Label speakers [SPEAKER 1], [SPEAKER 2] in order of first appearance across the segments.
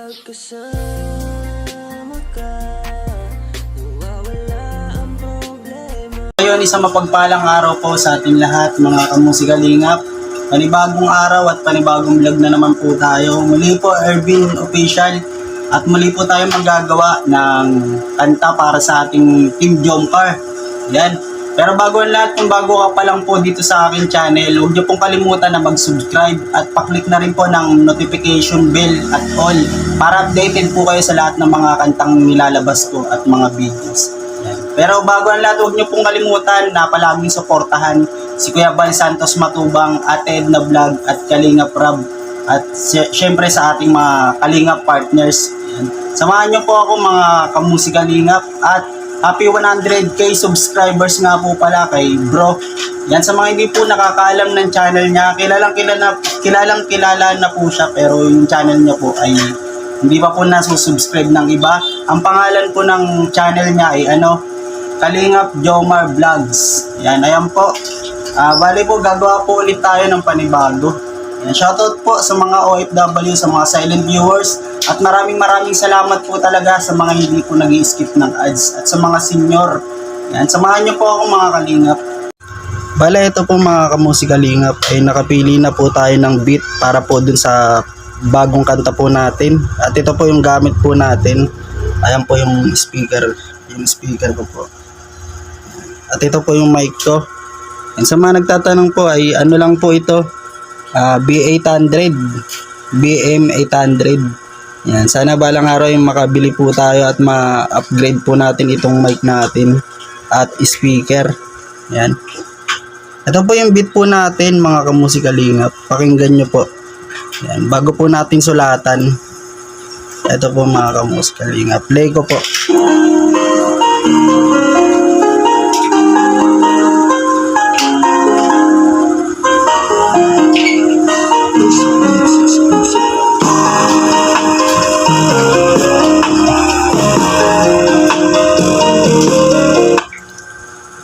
[SPEAKER 1] magkasama ka, nawawala ang problema.
[SPEAKER 2] Ngayon, isang mapagpalang araw po sa ating lahat, mga kamusikalingap. Panibagong araw at panibagong vlog na naman po tayo. Muli po, Ervin Official. At muli po tayo magagawa ng kanta para sa ating Team Jomcar. Yan. Pero bago ang lahat, kung bago ka pa lang po dito sa aking channel, huwag niyo pong kalimutan na mag-subscribe at paklik na rin po ng notification bell at all para updated po kayo sa lahat ng mga kantang nilalabas ko at mga videos. Yan. Pero bago ang lahat, huwag niyo pong kalimutan na palaging suportahan si Kuya Bal Santos Matubang, Ate Edna Vlog at Kalingap Rab. At syempre sa ating mga Kalingap partners. Yan. Samahan niyo po ako mga kamusikalingap at happy 100k subscribers nga po pala kay bro. Yan, sa mga hindi po nakakaalam ng channel niya, kilalang kilala na po siya, pero yung channel niya po ay hindi pa po nasusubscribe ng iba. Ang pangalan po ng channel niya ay Kalingap Jomar Vlogs. Yan, ayan po. Bali po, gagawa po ulit tayo ng panibago. Yan, shoutout po sa mga OFW, sa mga silent viewers. At maraming salamat po talaga sa mga hindi po nag-i-skip ng ads. At sa mga senior. Yan, samahan niyo po ako mga kalingap. Bale, ito po mga kamusikalingap ay nakapili na po tayo ng beat para po dun sa bagong kanta po natin. At ito po yung gamit po natin. Ayan po yung speaker ko po. At ito po yung mic ko. And sa mga nagtatanong po ay ano lang po ito, B800, BM800. Yan, sana balang araw yung makabili po tayo at ma-upgrade po natin itong mic natin at speaker. Yan. Ito po yung beat po natin mga kamusikalingap. Pakinggan nyo po. Yan, bago po natin sulatan. Ito po mga kamusikalingap. Play ko po.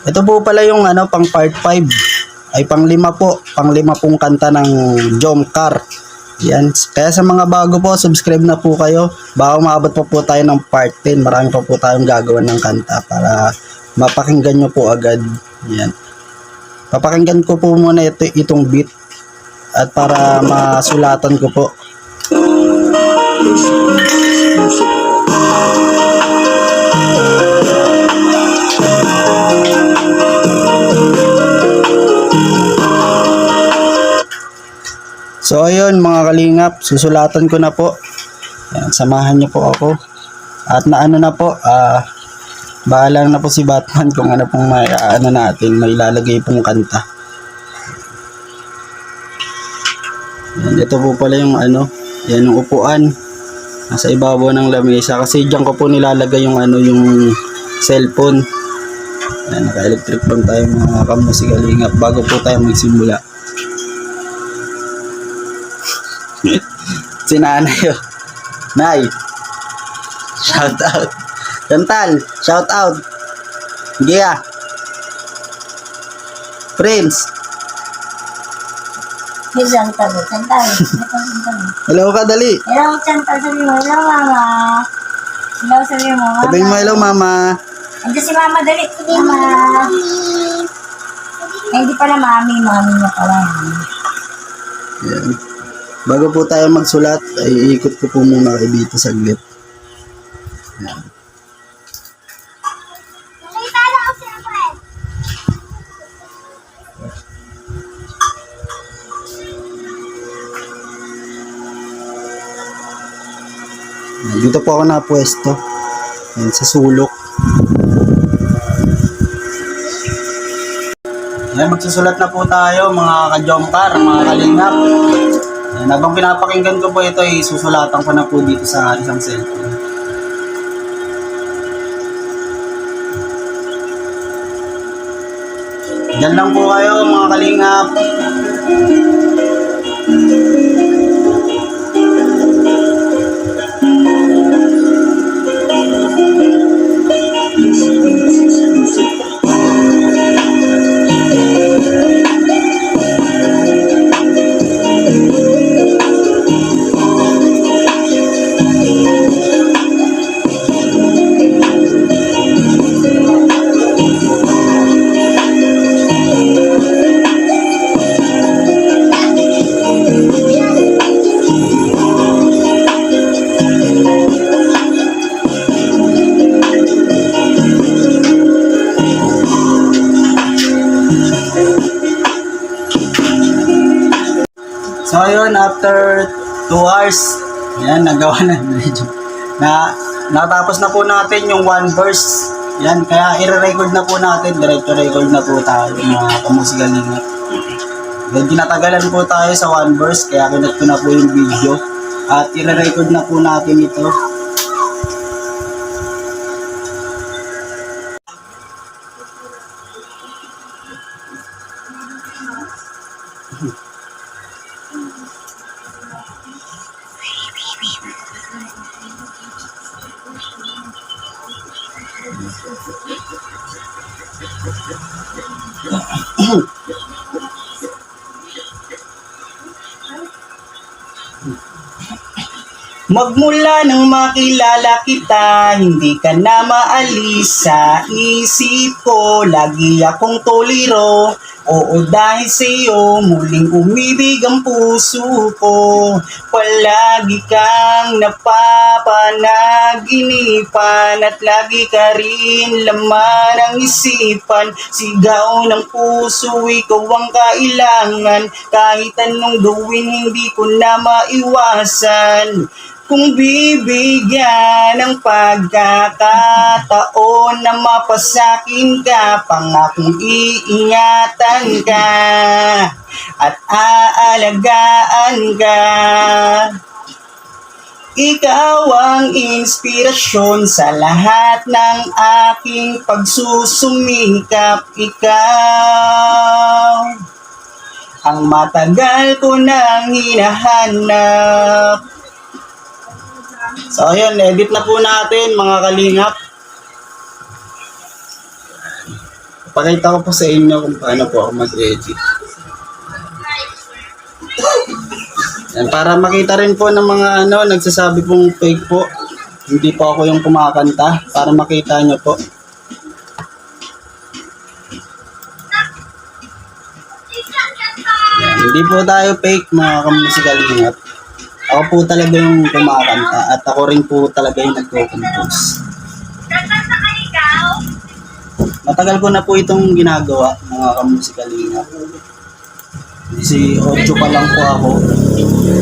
[SPEAKER 2] Ito po pala yung pang part 5 ay pang 5 po, pang 5 pong kanta ng Jomcar. Yan, kaya sa mga bago po, subscribe na po kayo. Baka umabot pa po tayo ng part 10. Marami pa po tayong gagawin ng kanta para mapakinggan nyo po agad. Yan. Papakinggan ko po muna itong beat at para masulatan ko po. So ayun mga kalingap, susulatan ko na po. Yan, samahan niyo po ako. At na bahala na po si Batman kung ano pong may ilalagay pong kanta. Yan, ito po pala yung yan yung upuan. Nasa ibabaw ng lamesa kasi diyan ko po nilalagay yung yung cellphone. Yan, naka-electric fan tayo mga kamusikalingap bago po tayo magsimula. Si nanay yun. Nay, shout out. Chantal, shout out. Gia, Prince.
[SPEAKER 3] Chantal.
[SPEAKER 2] Hello ka, dali.
[SPEAKER 3] Hello, Chantal. Sabi mo, hello, mama. Hello, sabi mo, mama.
[SPEAKER 2] Sabihin mo, hello, mama.
[SPEAKER 3] Andiyan si mama, dali. Mama. Eh, hindi pala mami na pala.
[SPEAKER 2] Yan. Bago po tayo magsulat, ay iikot ko po muna kayo dito saglit. Yan. Dito po ako napwesto. Yan, sa sulok. Yan, magsusulat na po tayo mga ka-Jomcar, mga kalingap. Yan, habang pinapakinggan ko po ito, susulatan ko na po dito sa isang cellphone. Diyan lang po kayo mga kalingap. So ayun, after 2 hours, yan, nagawa na. Natapos na po natin yung 1 verse. Yan, kaya i-record na po natin. Diretso record na po tayo, mga kamusigalingat. Medyo natagalan po tayo sa 1 verse, kaya kinat ko na po yung video. At i-record na po natin ito. Magmula nang makilala kita, hindi ka na maalis sa isip ko. Lagi akong toliro, oo dahil sa'yo, muling umibig ang puso ko. Palagi kang napapanaginipan at lagi ka rin laman ang isipan. Sigaw ng puso, ikaw ang kailangan. Kahit anong gawin, hindi ko na maiwasan. Kung bibigyan ng pagkakataon na mapasakin ka, pangakong iingatan ka at aalagaan ka. Ikaw ang inspirasyon sa lahat ng aking pagsusumikap. Ikaw ang matagal ko nang hinahanap. So ayun, edit na po natin mga kalingap. Pakita ko po sa inyo kung paano po ako mag-edit. Yan, para makita rin po ng mga nagsasabi pong fake po. Hindi po ako yung kumakanta, para makita nyo po. Yan, hindi po tayo fake mga kamusikalingap. Ako po talaga yung kumakanta at ako rin po talaga yung nagko-compose. Matagal ko na po itong ginagawa, mga kamusikalingap. 18 pa lang po ako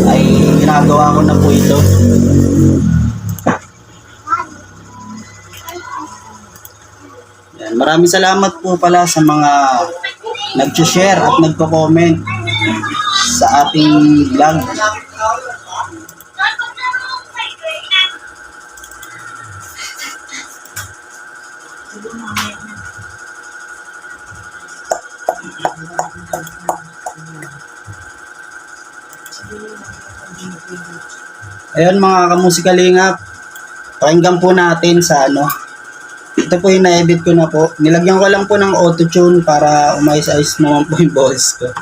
[SPEAKER 2] ay ginagawa ko na po ito. Yan, maraming salamat po pala sa mga nag-share at nagko-comment sa ating vlog. Ayun mga kamusikalingap, pakinggan po natin sa ito po yung na-edit ko na po. Nilagyan ko lang po ng auto-tune para umayos-ayos naman po yung boses ko.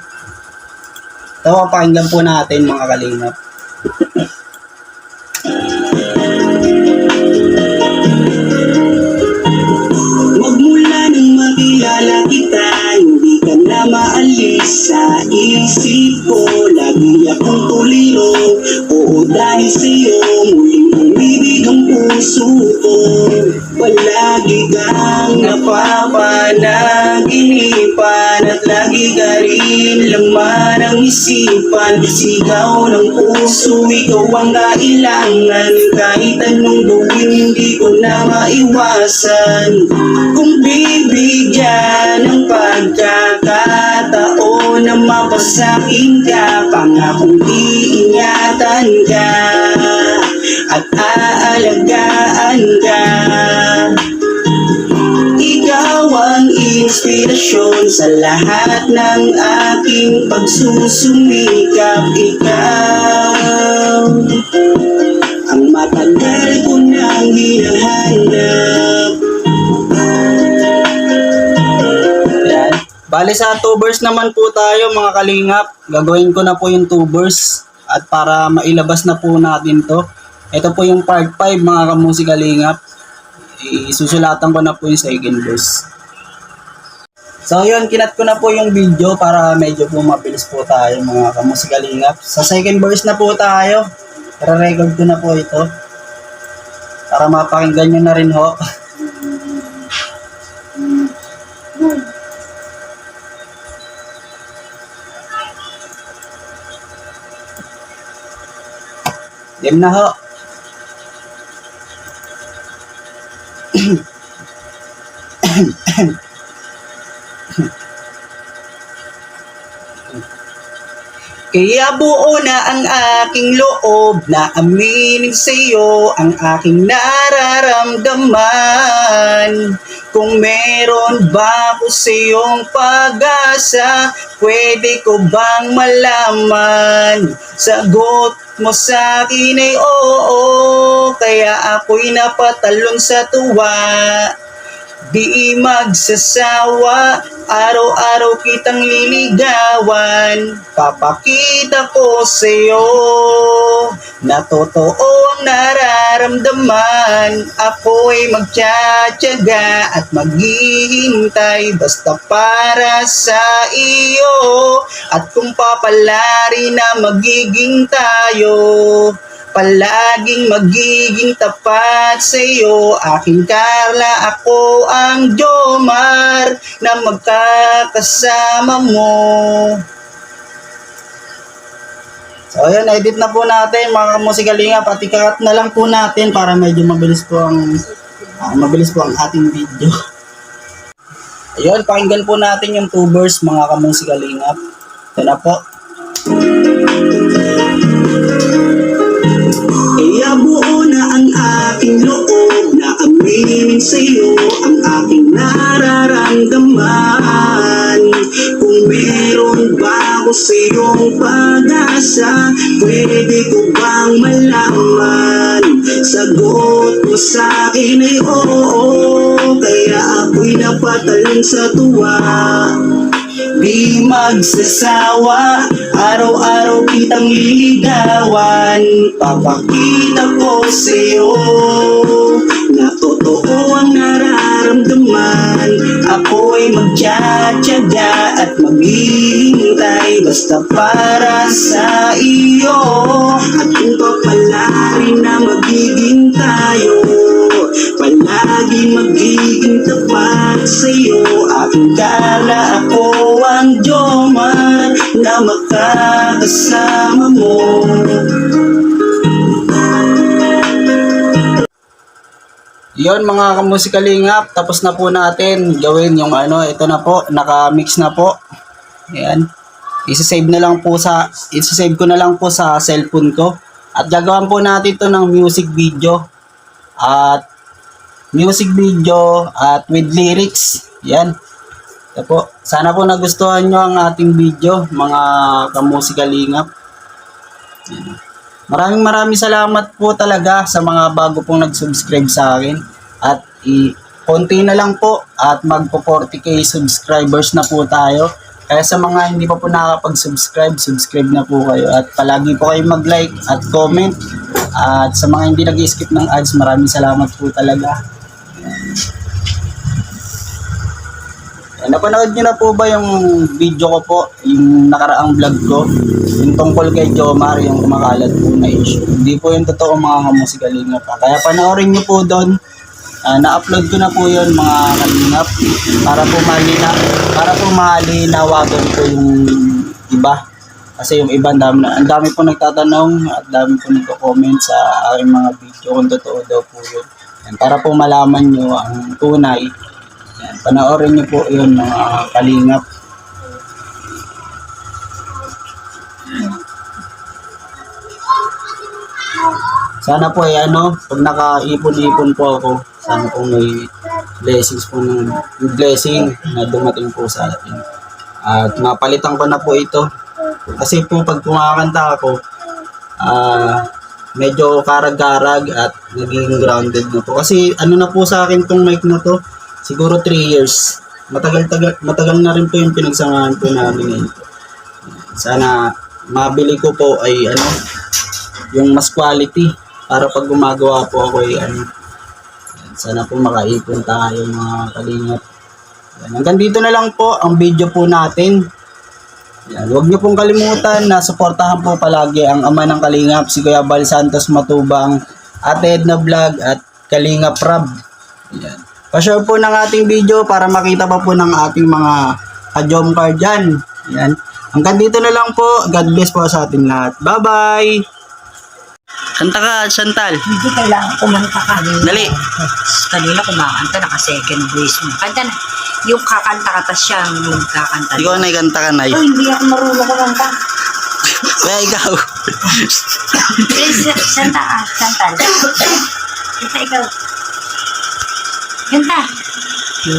[SPEAKER 2] Ito po, pakinggan po natin mga kalingap. Magmula nang makilala kita, hindi ka na maalis sa isip ko. Lagi akong tuliro, oo dahil sa'yo, muling umibig ang puso ko. Palagi kang napapanaginipan at lagi ka rin laman ang isipan. Sigaw ng puso, ikaw ang kailangan. Kahit anong gawin, hindi ko na maiwasan. Kung bibigyan ng pagkakataon na mapasakin ka, pangakong iingatan ka at aalagaan ka. Ikaw ang inspirasyon sa lahat ng aking pagsusumikap. Ikaw ang matagal ko nang hinahanap. Yan. Bale sa 2 verse naman po tayo mga kalingap. Gagawin ko na po yung 2 verse at para mailabas na po natin to. Ito po yung part 5 mga kamusikalingap. Isusulatan ko na po yung second verse. So yun, kinat ko na po yung video para medyo po mabilis po tayo mga kamusikalingap. Sa second verse na po tayo. Re-record ko na po ito. Para mapakinggan nyo na rin ho. Game na ho. Kaya buo na ang aking loob na aminin sa'yo ang aking nararamdaman. Kung meron ba ako sa'yong pag-asa, pwede ko bang malaman? Sagot mo sa'kin ay oo, kaya ako'y napatalon sa tuwa. Di magsasawa, araw-araw kitang liligawan. Papakita ko sa'yo na totoo ang nararamdaman. Ako'y magtsatsaga at maghihintay basta para sa iyo. At kung papalari na magiging tayo, palaging magiging tapat sa iyo, aking Carla, ako ang Jomar na magkakasama mo. So ayan, edit na po natin mga kamusikalinga, pati kakat na lang po natin para medyo mabilis po ang ating video. Ayun, pakinggan po natin yung 2 verse mga kamusikalinga. Ito na po. Kaya buo na ang aking loob na aminin sa'yo ang aking nararamdaman. Kung meron ba ako sa'yong pag-asa, pwede ko bang malaman? Sagot mo sa'kin ay oo, kaya ako'y napatalon sa tuwa. Di magsasawa, araw-araw kitang liligawan. Papakita ko sa'yo na totoo ang nararamdaman. Ako'y magtsatsaga at maghihintay basta para sa iyo. At kung papalari na magiging tayo, palagi magiging tapat sa'yo, aking Carla, ako ang Jomar na makakasama mo. Yon mga kamusikalingap, tapos na po natin gawin yung ito na po, naka-mix na po. Ayan. Isa-save ko na lang po sa cellphone ko. At gagawin po natin to ng music video. At with lyrics. Yan. Ito po. Sana po nagustuhan nyo ang ating video, mga kamusikalingap. Maraming salamat po talaga sa mga bago pong nag-subscribe sa akin. At konti na lang po at magpo 40k subscribers na po tayo. Kaya sa mga hindi pa po nakakapag-subscribe, subscribe na po kayo. At palagi po kayo mag-like at comment. At sa mga hindi nag-skip ng ads, maraming salamat po talaga. Napanood nyo na po ba yung video ko po, yung nakaraang vlog ko, yung tungkol kay Jomar, yung kumakalat po na issue? Hindi po yung totoo mga kamusikalingap pa. Kaya panoorin nyo po doon. Na-upload ko na po yun mga kalingap para po malinawagan po yung iba. Kasi yung iba, ang dami po nagtatanong at dami po nagko-comment sa aking mga video kung totoo daw po yun. Yan, para po malaman nyo ang tunay. Yan, panoorin nyo po yun mga kalingap. Sana po pag nakaipon-ipon po ako, sana po may blessings po blessing na dumating po sa atin. At mapalitan ko na po ito. Kasi po pag kumakanta ako, medyo karag-karag at naging grounded na po. Kasi na po sa akin tong mic na to, siguro 3 years. Matagal na rin po yung pinagsamahan po namin ito. Sana mabili ko po ay yung mas quality para pag gumagawa po ako ay sana po makaipon tayo mga kalingap. Hanggang dito na lang po ang video po natin. Yan, huwag niyo pong kalimutan na suportahan po palagi ang ama ng kalingap, si Kuya Bal Santos Matubang, Ate Edna Vlog at Kalingap Rab. Yan. Pa-share po ng ating video para makita pa po ng ating mga ka-Jomcar dyan. Yan. Hanggang dito na lang po. God bless po sa ating lahat. Bye-bye! Kanta ka, Chantal.
[SPEAKER 3] Hindi kailangan kumanta ka.
[SPEAKER 2] Dali.
[SPEAKER 4] Kanina kumakanta, naka-second voice mo. Kanta na. Yung kakanta ka, tas siyang magkakanta.
[SPEAKER 2] Ikaw, Nay, kanta ka, Nay.
[SPEAKER 3] Uy, hindi ako marunong kumanta.
[SPEAKER 2] Kaya ikaw.
[SPEAKER 3] Santa ka, Chantal. Kanta ikaw. Kanta.